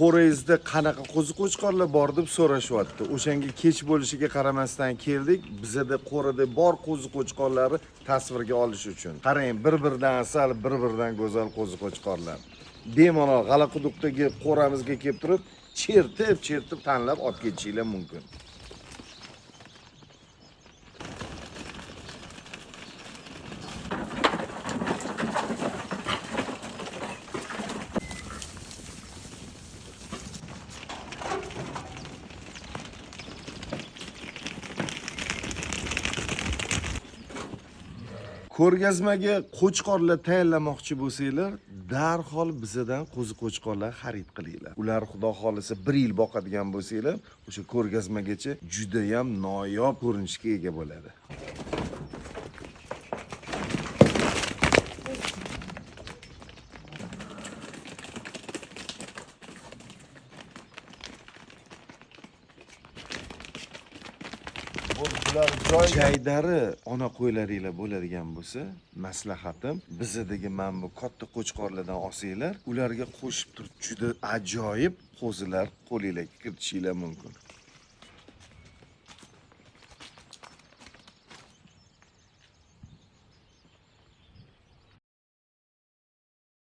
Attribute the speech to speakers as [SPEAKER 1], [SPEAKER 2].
[SPEAKER 1] qo'rangizda qanaqa qo'zi-qo'chqorlar bor deb so'rashyapti. O'shanga kech bo'lishiga qaramasdan keldik. Bizada qo'rada bor qo'zi-qo'chqorlari tasvirga olish uchun. Qarang, bir-biridan asal, bir-biridan go'zal qo'zi-qo'chqorlar. Bemalol G'alaquduqdagi qo'ramizga kelib turib, chertib tanlab olib ketishingiz mumkin. Ko'rgazmaga qo'chqorlar tayyorlamoqchi bo'lsanglar, darhol bizadan qo'zi-qo'chqorlar xarid qilinglar. Ular xudo xolisa 1 yil boqadigan bo'lsanglar, o'sha ko'rgazmagacha juda ham noyob ko'rinishga ega bo'ladi. Jaydari ona qo'ylaringlar bo'ladigan bo'lsa, maslahatim, bizadagi mana bu katta qo'chqorlardan olsanglar, ularga qo'shib turib juda ajoyib qo'zilar qo'lingizga kiritishingiz mumkin.